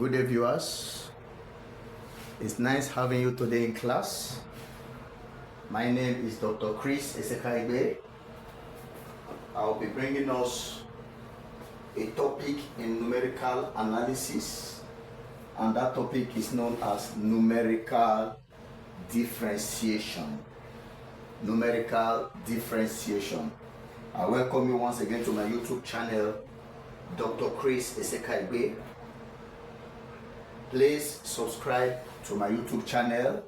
Good day, viewers. It's nice having you today in class. My name is Dr. Chris Esekaibe. I'll be bringing us a topic in numerical analysis, and that topic is known as numerical differentiation. Numerical differentiation. I welcome you once again to my YouTube channel, Dr. Chris Esekaibe. Please subscribe to my YouTube channel,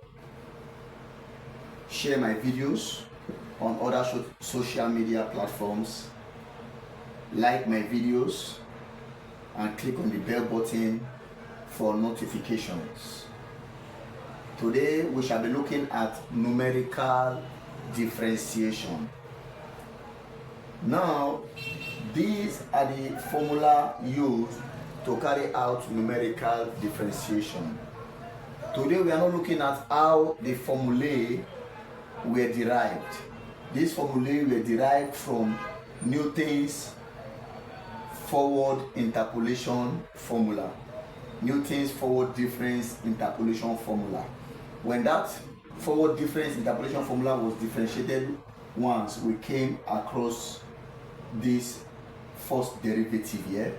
share my videos on other social media platforms, like my videos, and click on the bell button for notifications. Today we shall be looking at numerical differentiation. Now, these are the formula used to carry out numerical differentiation. Today we are not looking at how the formulae were derived. These formulae were derived from Newton's forward interpolation formula. Newton's forward difference interpolation formula. When that forward difference interpolation formula was differentiated once, we came across this first derivative here.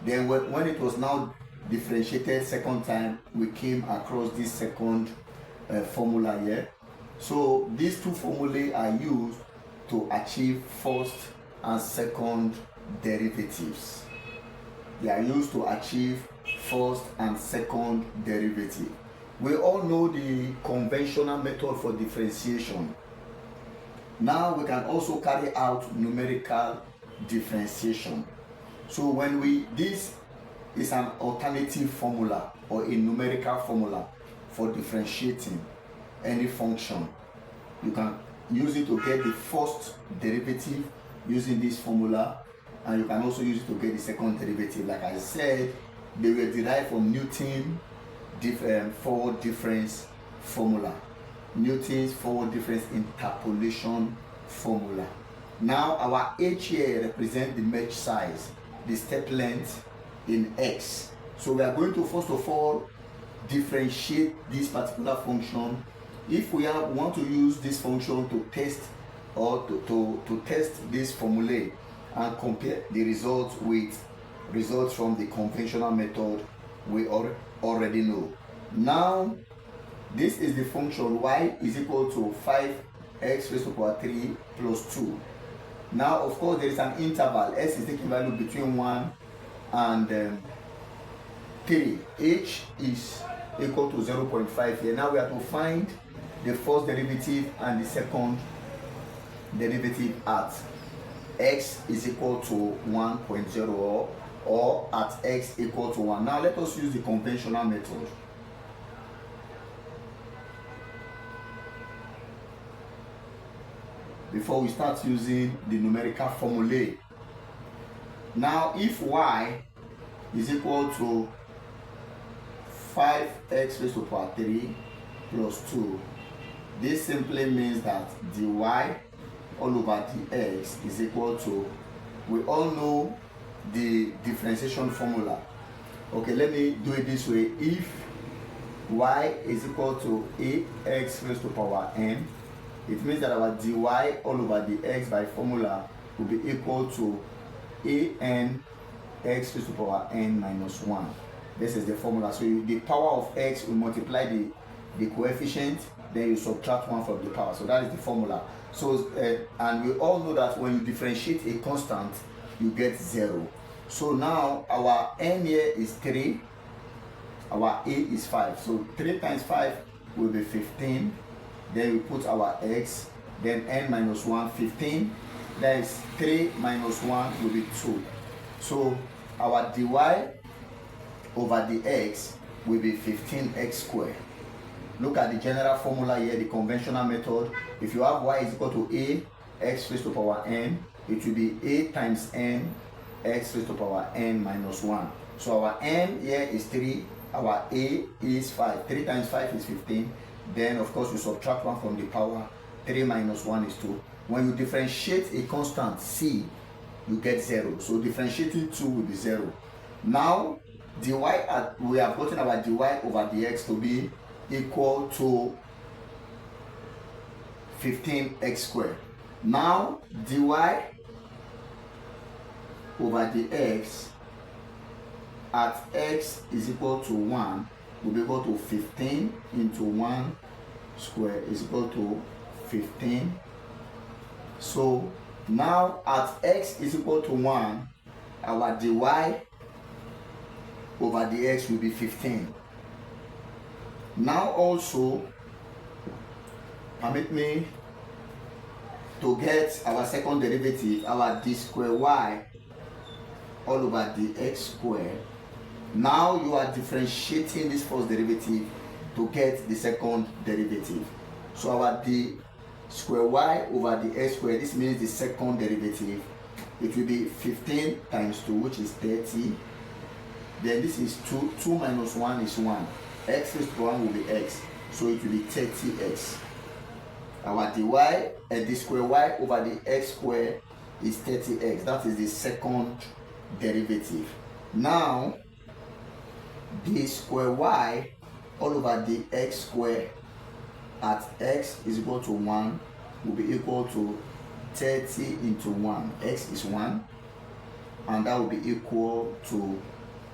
Then when it was now differentiated second time, we came across this second formula here. So these two formulae are used to achieve first and second derivatives. They are used to achieve first and second derivative. We all know the conventional method for differentiation. Now we can also carry out numerical differentiation. So this is an alternative formula or a numerical formula for differentiating any function. You can use it to get the first derivative using this formula, and you can also use it to get the second derivative. Like I said, they were derived from Newton's forward difference formula, Newton's forward difference interpolation formula. Now our H here represents the mesh size, the step length in X. So we are going to first of all differentiate this particular function. If we want to use this function to test or to test this formulae and compare the results with results from the conventional method we already know. Now this is the function y is equal to 5x raised to the power 3 plus 2. Now, of course, there is an interval. S is taking value between 1 and 3. H is equal to 0.5 here. Now we have to find the first derivative and the second derivative at x is equal to 1.0 or at x equal to 1. Now let us use the conventional method. Before we start using the numerical formulae. Now if y is equal to 5x raised to the power 3 plus 2, this simply means that dy all over dx is equal to, we all know the differentiation formula. Okay, let me do it this way. If y is equal to ax raised to the power n, it means that our dy all over the x by formula will be equal to an x raised to the power n minus 1. This is the formula. So the power of x will multiply the coefficient, then you subtract 1 from the power. So that is the formula. So and we all know that when you differentiate a constant, you get 0. So now our n here is 3, our a is 5. So 3 times 5 will be 15. Then we put our x, then n minus 1, 15. That is 3 minus 1 will be 2. So our dy over the x will be 15x squared. Look at the general formula here, the conventional method. If you have y is equal to a x raised to the power n, it will be a times n x raised to the power n minus 1. So our n here is 3, our a is 5. 3 times 5 is 15. Then of course you subtract 1 from the power. 3 minus 1 is 2. When you differentiate a constant c, you get 0. So differentiating 2 will be 0. Now dy we have gotten our dy over dx to be equal to 15x squared. Now dy over dx at x is equal to 1 will be equal to 15 into 1 square is equal to 15. So now at x is equal to 1, our dy over dx will be 15. Now also permit me to get our second derivative, our d square y all over dx squared. Now you are differentiating this first derivative to get the second derivative. So our d square y over dx squared, this means the second derivative, it will be 15 times 2, which is 30. Then this is 2 minus 1 is 1. X raised to 1 will be x, so it will be 30x. Our dy d square y over the x square is 30x. That is the second derivative. Now d square y all over the x square at x is equal to 1 will be equal to 30 into 1. X is 1, and that will be equal to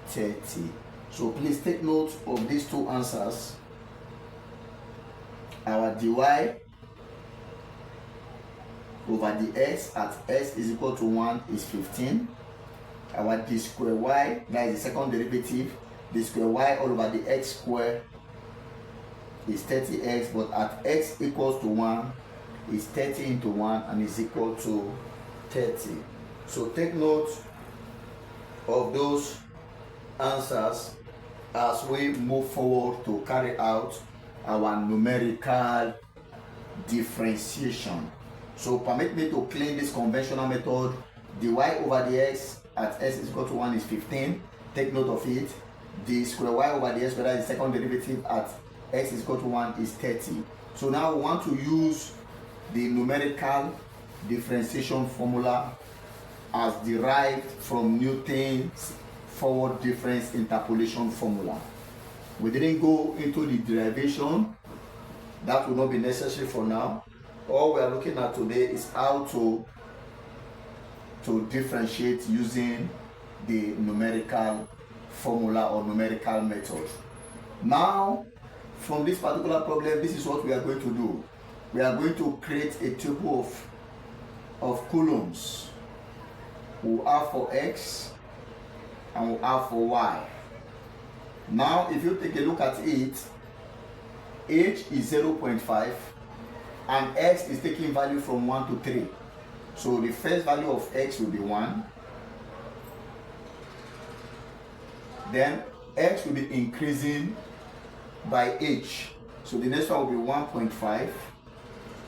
30. So please take note of these two answers. Our dy over dx at x is equal to 1 is 15. Our d square y, that is the second derivative, d square y all over the x square is 30x, but at x equals to 1 is 30 into 1 and is equal to 30. So take note of those answers as we move forward to carry out our numerical differentiation. So permit me to clean this conventional method. Dy over dx at x is equal to 1 is 15. Take note of it. D square y over dx, whether the second derivative at x is equal to 1 is 30. So now we want to use the numerical differentiation formula as derived from Newton's forward difference interpolation formula. We didn't go into the derivation. That will not be necessary for now. All we are looking at today is how to differentiate using the numerical formula or numerical method. Now, from this particular problem, this is what we are going to do. We are going to create a table of columns. We'll have for x and we'll have for y. Now, if you take a look at it, h is 0.5 and x is taking value from 1 to 3. So the first value of x will be 1. Then x will be increasing by h. So the next one will be 1.5.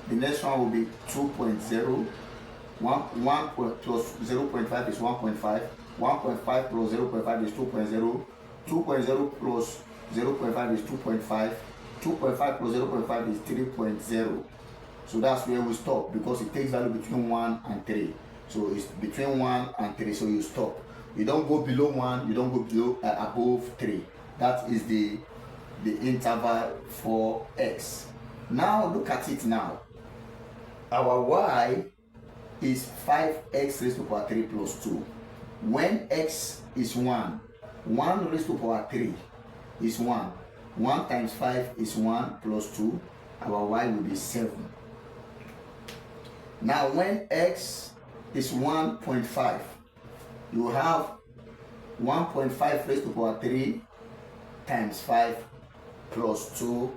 The next one will be 2.0. 1 plus 0.5 is 1.5. 1.5 plus 0.5 is 2.0. 2.0 plus 0.5 is 2.5. 2.5 plus 0.5 is 3.0. So that's where we stop, because it takes value between 1 and 3. So it's between 1 and 3, so you stop. You don't go below 1, you don't go below above 3. That is the interval for x. Now look at it now. Our y is 5x raised to power 3 plus 2. When x is 1, 1 raised to power 3 is 1. 1 times 5 is 1 plus 2. Our y will be 7. Now when x is 1.5, you have 1.5 raised to power 3 times 5 plus 2.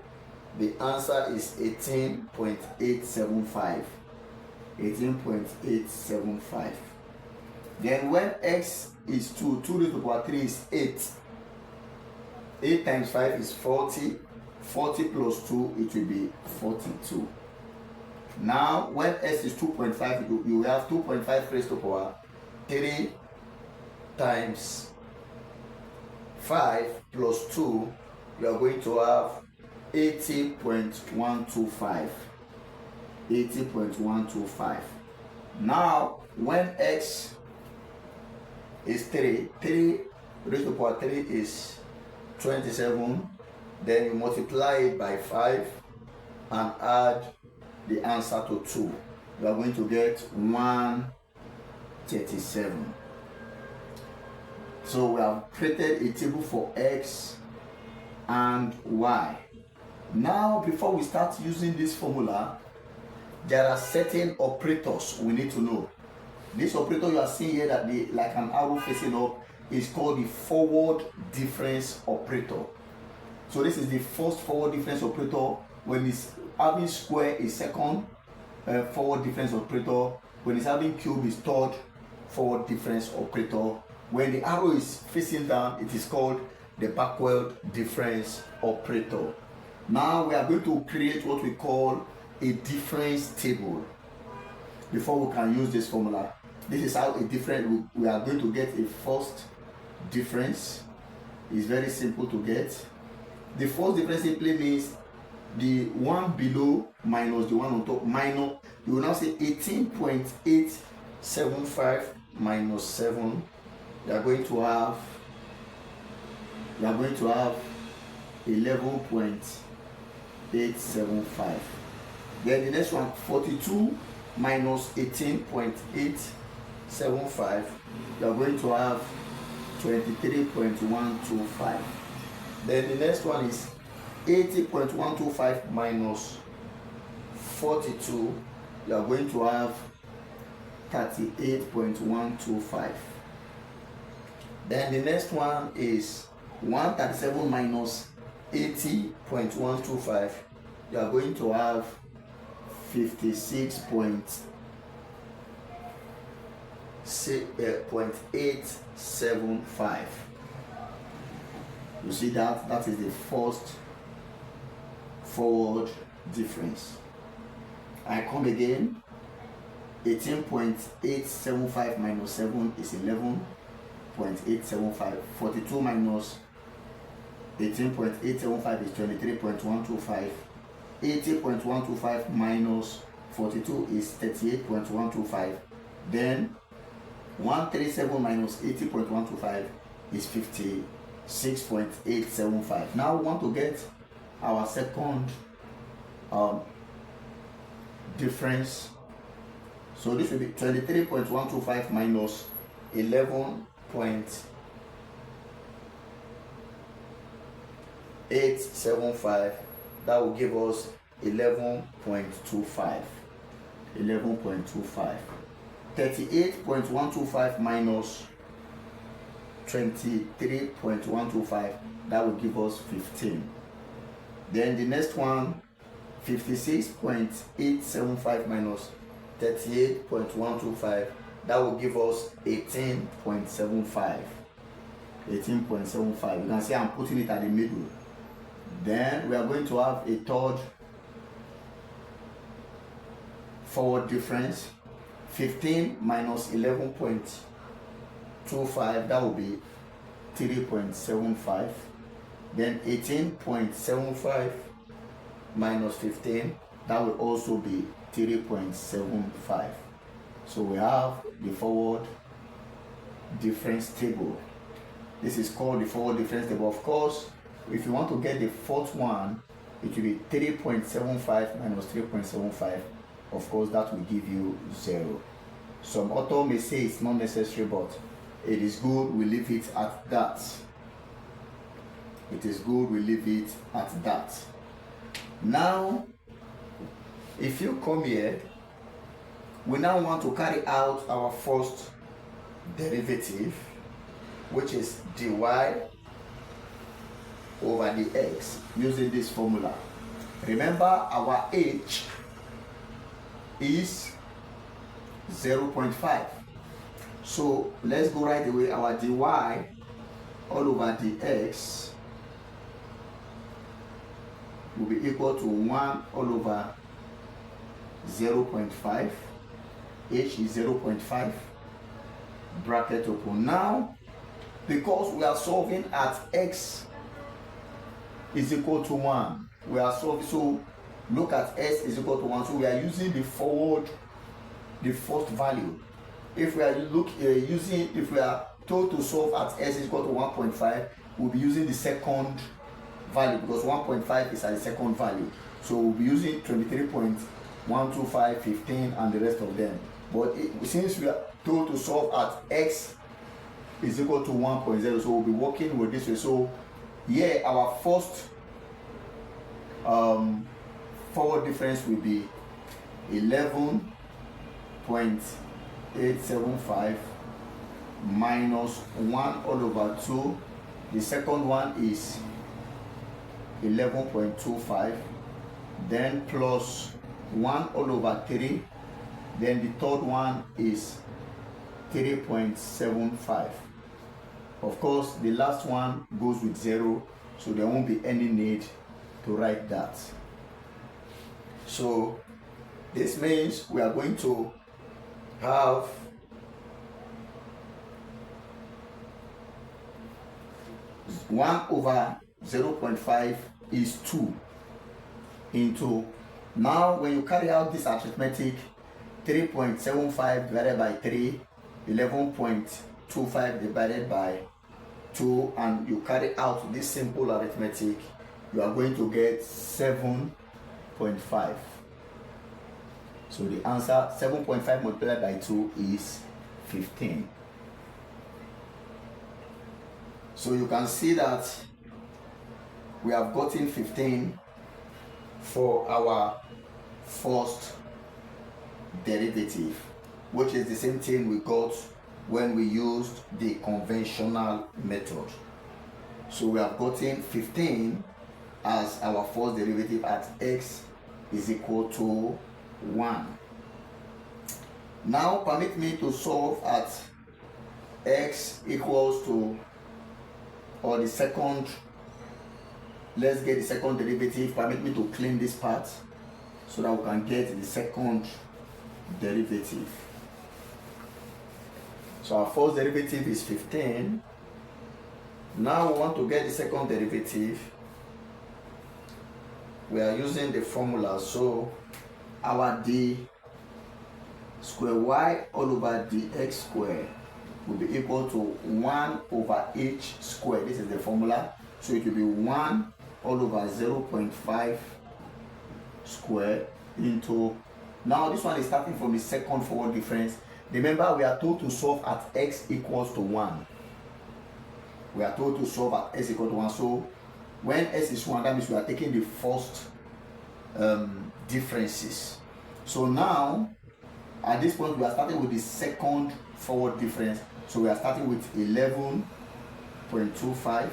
The answer is 18.875. 18.875. Then when x is 2, 2 raised to power 3 is 8. 8 times 5 is 40. 40 plus 2, it will be 42. Now, when s is 2.5, you have 2.5 raised to power 3 times 5 plus 2, you are going to have 80.125. 80.125. Now, when x is 3 raised to the power 3 is 27. Then you multiply it by 5 and add the answer to 2. You are going to get 137. So we have created a table for x and y. Now, before we start using this formula, there are certain operators we need to know. This operator you are seeing here, that like an arrow facing up, is called the forward difference operator. So this is the first forward difference operator. When it's having square is second forward difference operator. When it's having cube is third forward difference operator. When the arrow is facing down, it is called the backward difference operator. Now we are going to create what we call a difference table before we can use this formula. This is how a difference, we are going to get a first difference. It's very simple to get. The first difference simply means the one below minus the one on top, minus, you will now say 18.875 minus 7. You are going to have 11.875. Then the next one, 42 minus 18.875. You are going to have 23.125. Then the next one is 80.125 minus 42. You are going to have 38.125. Then the next one is 137 minus 80.125. You are going to have 56.875. You see that? That is the first forward difference. I come again. 18.875 minus 7 is 11.875. 42 minus 18.875 is 23.125. 80.125 minus 42 is 38.125. Then 137 minus 80.125 is 56.875. Now we want to get our second difference. So this will be 23.125 minus 11.875. That will give us 11.25. 11.25. 38.125 minus 23.125. That will give us 15. Then the next one, 56.875 minus 38.125. That will give us 18.75. 18.75. You can see I'm putting it at the middle. Then we are going to have a third forward difference. 15 minus 11.25. That will be 3.75. Then 18.75 minus 15. That will also be 3.75. So we have the forward difference table. This is called the forward difference table. Of course, if you want to get the fourth one, it will be 3.75 minus 3.75. Of course, that will give you 0. Some author may say it's not necessary, but it is good we leave it at that. It is good we leave it at that. Now, if you come here, we now want to carry out our first derivative, which is dy over dx using this formula. Remember, our h is 0.5. So let's go right away. Our dy all over dx will be equal to 1 all over 0.5. H is 0.5. Bracket open. Now, because we are solving at x is equal to 1, we are solving, so look at s is equal to 1. So we are using the forward, the first value. If we are told to solve at s is equal to 1.5, we'll be using the second value because 1.5 is at the second value. So we'll be using 23.125, 15, and the rest of them. But since we are told to solve at x is equal to 1.0, so we'll be working with this way. So here our first forward difference will be 11.875 minus 1 all over 2. The second one is 11.25, then plus 1 all over 3, then the third one is 3.75. Of course, the last one goes with 0, so there won't be any need to write that. So this means we are going to have 1 over 0.5 is 2 into, now when you carry out this arithmetic, 3.75 divided by 3, 11.25 divided by 2, and you carry out this simple arithmetic, you are going to get 7.5. So the answer, 7.5 multiplied by 2 is 15. So you can see that we have gotten 15 for our first derivative, which is the same thing we got when we used the conventional method. So we have gotten 15 as our first derivative at x is equal to 1. Now permit me to solve at x equals to, or the second, let's get the second derivative. Permit me to clean this part so that we can get the second derivative. So our first derivative is 15. Now we want to get the second derivative. We are using the formula, so our d square y all over dx square will be equal to 1 over h square. This is the formula. So it will be 1 all over 0.5 square into, now this one is starting from the second forward difference. Remember, we are told to solve at x equals to 1. We are told to solve at x equals to 1. So when s is 1, that means we are taking the first differences. So now at this point we are starting with the second forward difference. So we are starting with 11.25.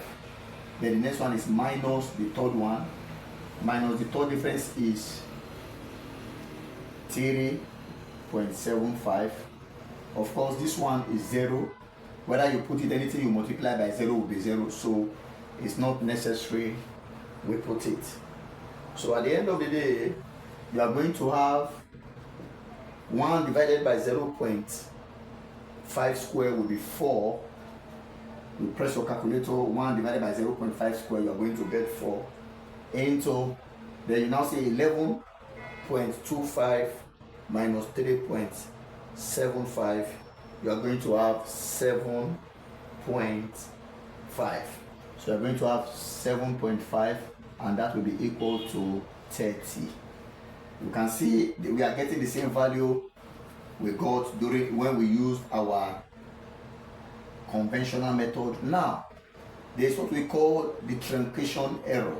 Then the next one is minus the third one. Minus the third difference is 3.75. Of course, this one is 0. Whether you put it anything you multiply by 0 will be 0. So it's not necessary we put it. So at the end of the day, you are going to have 1 divided by 0.5 square will be 4. You press your calculator, 1 divided by 0.5 square, you are going to get 4 into, then you now say 11.25 minus 3.75, you are going to have 7.5. So you are going to have 7.5, and that will be equal to 30. You can see we are getting the same value we got during when we used our conventional method. Now, there is what we call the truncation error.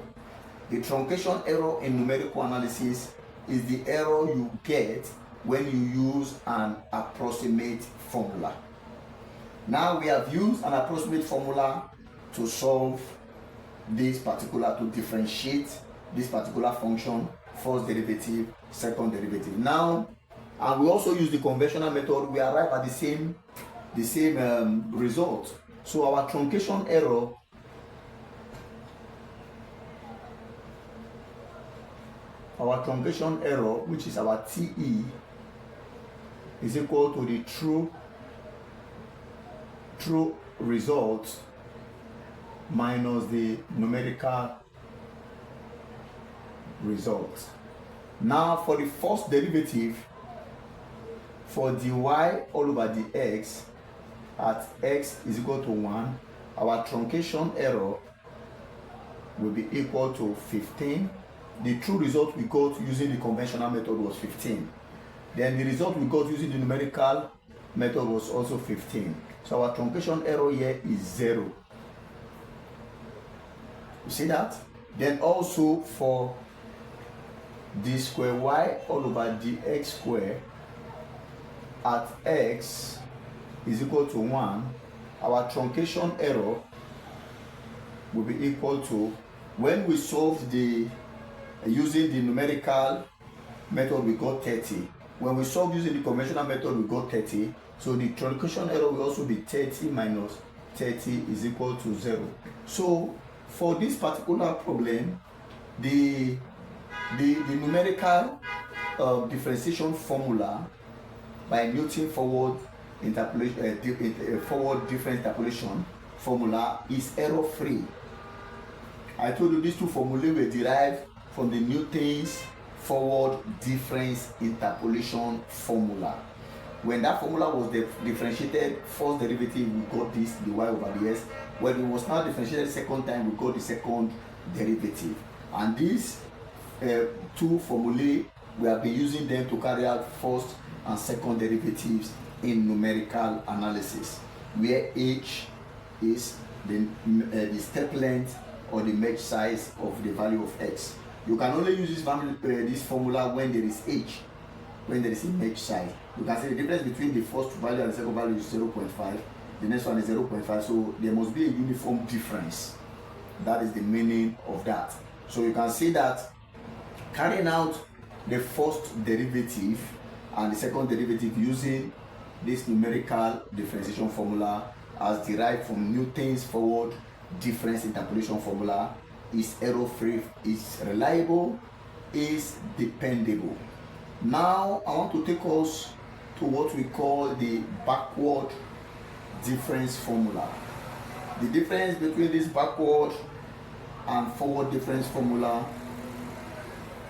The truncation error in numerical analysis is the error you get when you use an approximate formula. Now we have used an approximate formula to solve this particular, to differentiate this particular function, first derivative, second derivative. Now, and we also use the conventional method, we arrive at the same result. So our truncation error which is our TE, is equal to the true result minus the numerical result. Now for the first derivative, for dy all over dx, at x is equal to 1, our truncation error will be equal to 15. The true result we got using the conventional method was 15. Then the result we got using the numerical method was also 15. So our truncation error here is 0. You see that? Then also for d square y all over dx square at x is equal to 1, our truncation error will be equal to, when we solve the using the numerical method we got 30. When we solve using the conventional method we got 30. So the truncation error will also be 30 minus 30 is equal to 0. So for this particular problem, the numerical differentiation formula by Newton forward difference interpolation formula is error free. I told you these two formulae were derived from the Newton's forward difference interpolation formula. When that formula was differentiated first derivative, we got this, the y over the s. When it was now differentiated second time, we got the second derivative. And these two formulae, we have been using them to carry out first and second derivatives in numerical analysis, where h is the step length or the mesh size of the value of x. You can only use this formula when there is h, when there is a mesh size. You can see the difference between the first value and the second value is 0.5. The next one is 0.5. So there must be a uniform difference. That is the meaning of that. So you can see that carrying out the first derivative and the second derivative using this numerical differentiation formula as derived from Newton's forward difference interpolation formula is error free, is reliable, is dependable. Now I want to take us to what we call the backward difference formula. The difference between this backward and forward difference formula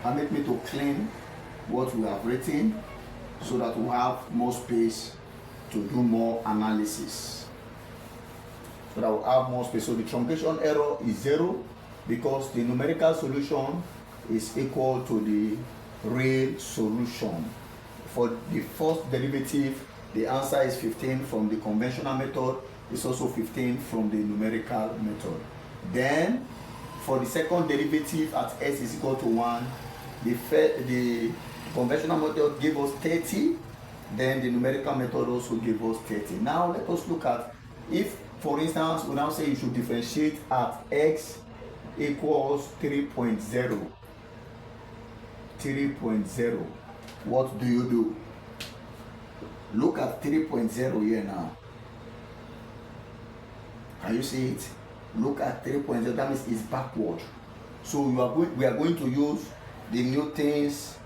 permit me to clean what we have written so that we have more space to do more analysis. So that we have more space. So the truncation error is 0 because the numerical solution is equal to the real solution. For the first derivative, the answer is 15 from the conventional method. It's also 15 from the numerical method. Then for the second derivative at s is equal to 1, the conventional method gave us 30, then the numerical method also gave us 30. Now let us look at, if for instance we now say you should differentiate at x equals 3.0, what do you do? Look at 3.0 here now. Can you see it? Look at 3.0, that means it's backward. So we are going to use the Newton's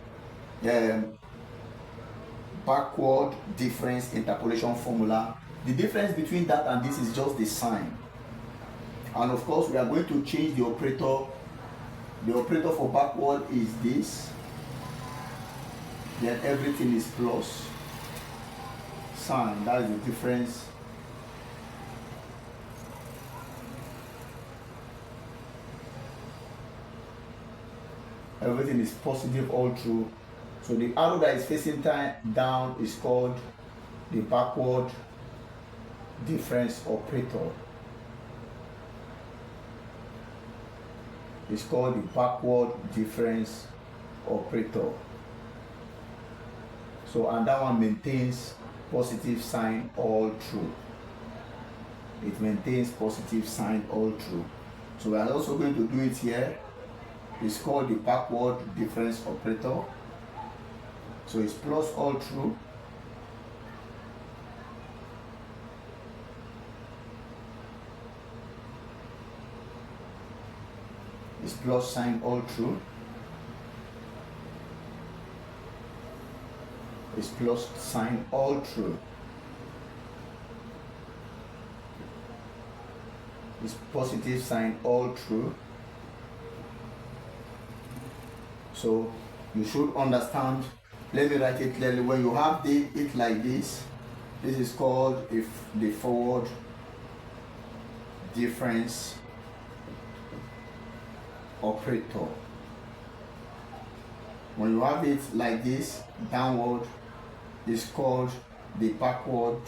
backward difference interpolation formula. The difference between that and this is just the sign. And of course we are going to change the operator. The operator for backward is this. Then everything is plus sign. That is the difference. Everything is positive all through. So the arrow that is facing down is called the backward difference operator. It's called the backward difference operator. So, and that one maintains positive sign all through. It maintains positive sign all through. So we are also going to do it here. It's called the backward difference operator. So it's plus all through. It's plus sign all through. It's plus sign all through. It's positive sign all through. So you should understand. Let me write it clearly. When you have it like this, This is called if the forward difference operator. When you have it like this, downward, is called the backward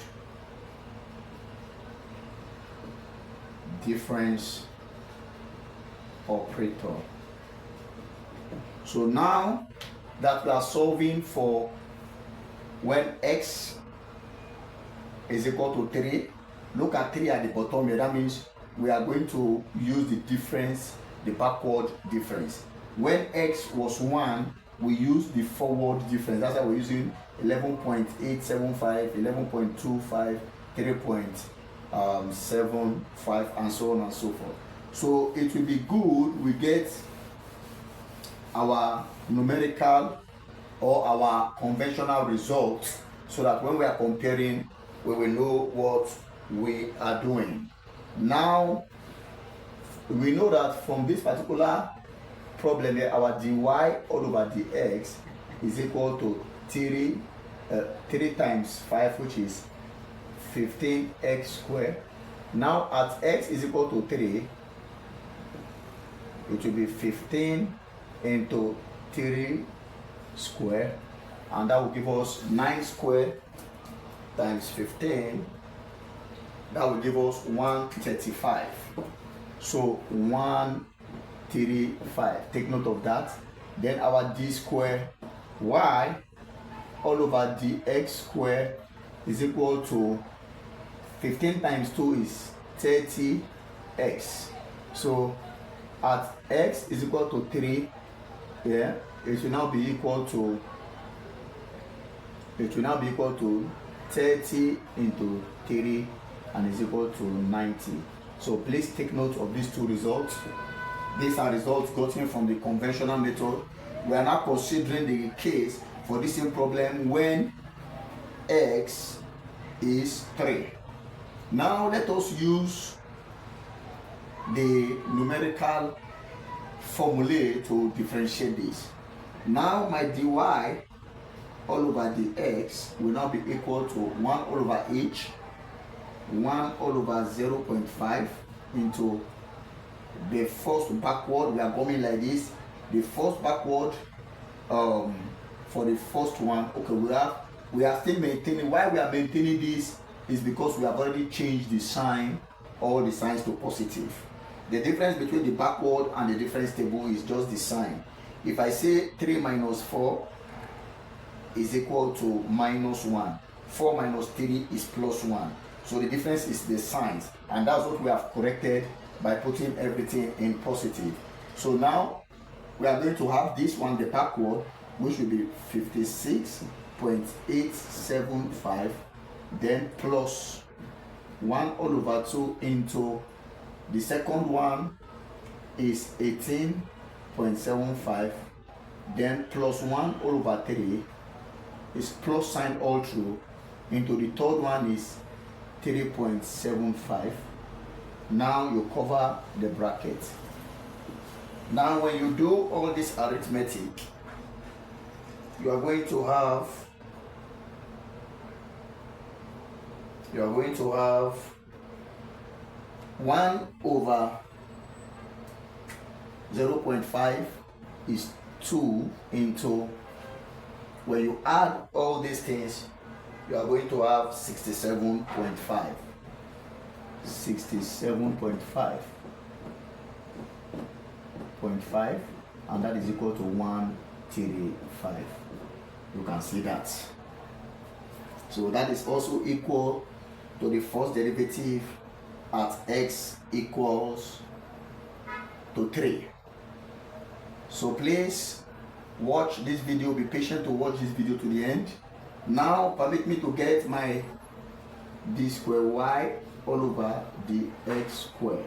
difference operator. So now that we are solving for when x is equal to 3, look at 3 at the bottom here. That means we are going to use the difference, the backward difference. When x was 1, we use the forward difference. That's why we're using 11.875, 11.25, 3.75, and so on and so forth. So it will be good we get our numerical or our conventional results, so that when we are comparing, we will know what we are doing. Now, we know that from this particular problem here, our dy all over dx is equal to 3 times 5, which is 15x squared. Now at x is equal to 3, it will be 15 into 3 squared, and that will give us 9 squared times 15. That will give us 135. So 135. Take note of that. Then our d squared y all over dx squared is equal to 15 times 2 is 30x. So at x is equal to 3, yeah, it will now be equal to 30 into 3, and is equal to 90. So please take note of these two results. These are results gotten from the conventional method. We are now considering the case for this same problem when x is 3. Now let us use the numerical formulae to differentiate this. Now my dy all over dx will now be equal to 1 all over h, 1 all over 0.5 into the first backward. We are going like this. The first backward for the first one. Okay, we are still maintaining. Why we are maintaining this is because we have already changed the sign, all the signs to positive. The difference between the backward and the difference table is just the sign. If I say 3 minus 4 is equal to minus 1, 4 minus 3 is plus 1. So the difference is the signs, and that's what we have corrected by putting everything in positive. So now we are going to have this one, the backward, which will be 56.875, then plus 1 all over 2 into the second one is 18.75, then plus 1 all over 3 is plus sign all through, into the third one is 3.75. Now you cover the bracket. Now when you do all this arithmetic, you are going to have 1 over 0.5 is 2 into, when you add all these things, you are going to have 67.5. 67.5, and that is equal to 135. You can see that. So that is also equal to the first derivative at x equals to 3. So please watch this video, be patient to watch this video to the end. Now permit me to get my d square y all over the x squared.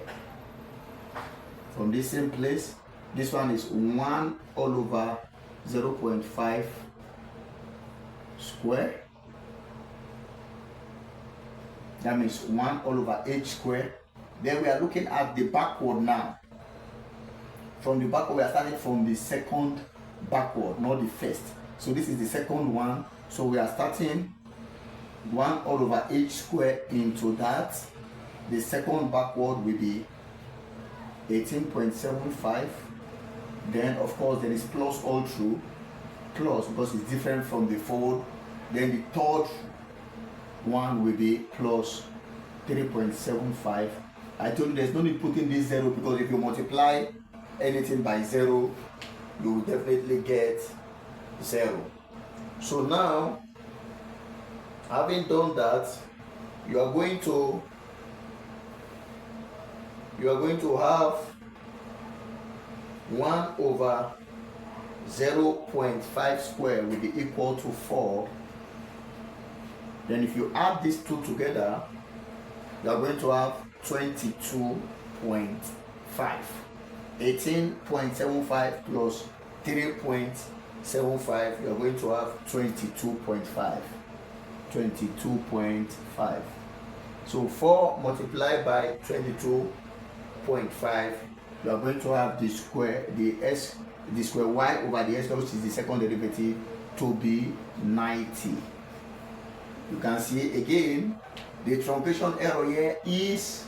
From this same place, this one is 1 all over 0.5 square. That means 1 all over h squared. Then we are looking at the backward now. From the backward, we are starting from the second backward, not the first. So this is the second one. So we are starting 1 all over h square into that. The second backward will be 18.75. Then of course there is plus all through, plus because it's different from the forward. Then the third one will be plus 3.75. I told you there's no need putting this 0, because if you multiply anything by 0, you will definitely get 0. So now, having done that, you are going to have 1 over 0.5 square will be equal to 4. Then if you add these two together, you are going to have 22.5. 18.75 plus 3.75, you are going to have 22.5. 22.5. So 4 multiplied by 22.5, you are going to have the square, the square y over the s, which is the second derivative, to be 90. You can see again, the truncation error here is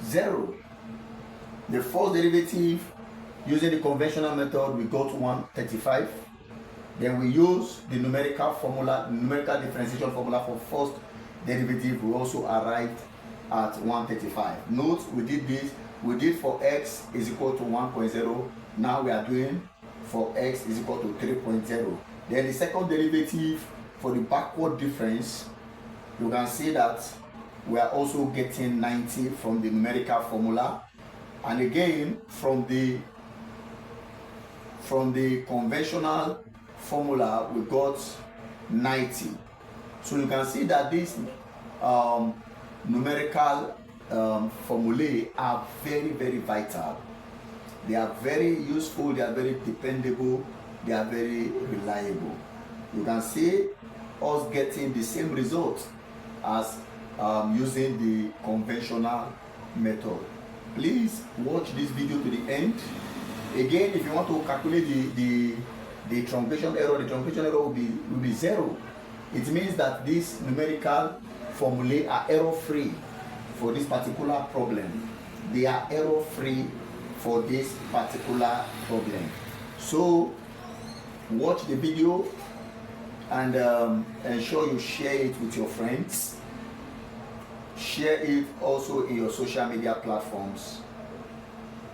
0. The first derivative, using the conventional method, we got 135. Then we use the numerical formula, numerical differentiation formula for first derivative. We also arrived at 135. Note, we did this. We did for x is equal to 1.0. Now we are doing for x is equal to 3.0. Then the second derivative for the backward difference, you can see that we are also getting 90 from the numerical formula, and again from the conventional formula we got 90. So you can see that these numerical formulae are very, very vital. They are very useful, they are very dependable, they are very reliable. You can see us getting the same result as using the conventional method. Please watch this video to the end. Again, if you want to calculate the truncation error, the truncation error will be 0. It means that these numerical formulae are error-free for this particular problem. They are error-free for this particular problem. So watch the video and ensure you share it with your friends. Share it also in your social media platforms.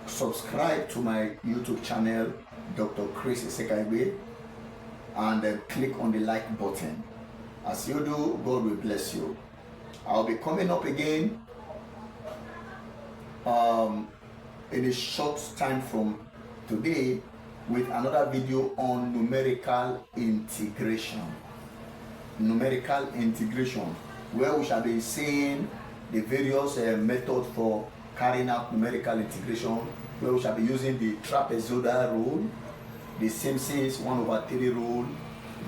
Subscribe to my YouTube channel, Dr. Chris Isekaibe, and click on the like button. As you do, God will bless you. I'll be coming up again in a short time from today with another video on numerical integration. Numerical integration, where we shall be seeing the various methods for carrying out numerical integration, where we shall be using the trapezoidal rule, the Simpson's 1/3 rule,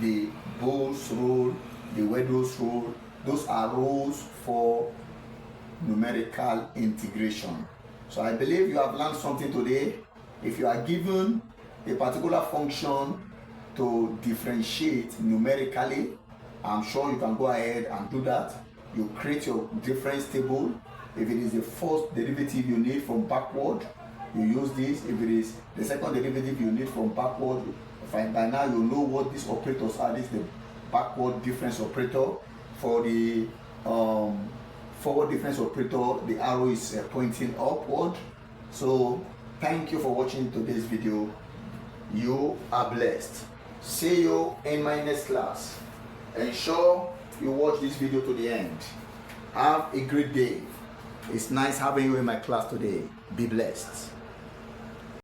the Bowles rule, the Weddel's rule. Those are rules for numerical integration. So I believe you have learned something today. If you are given a particular function to differentiate numerically, I'm sure you can go ahead and do that. You create your difference table. If it is the first derivative you need from backward, you use this. If it is the second derivative you need from backward, by now you know what these operators are. This is the backward difference operator. For the forward difference operator, the arrow is pointing upward. So thank you for watching today's video. You are blessed. See you in my next class. Ensure you watch this video to the end. Have a great day. It's nice having you in my class today. Be blessed.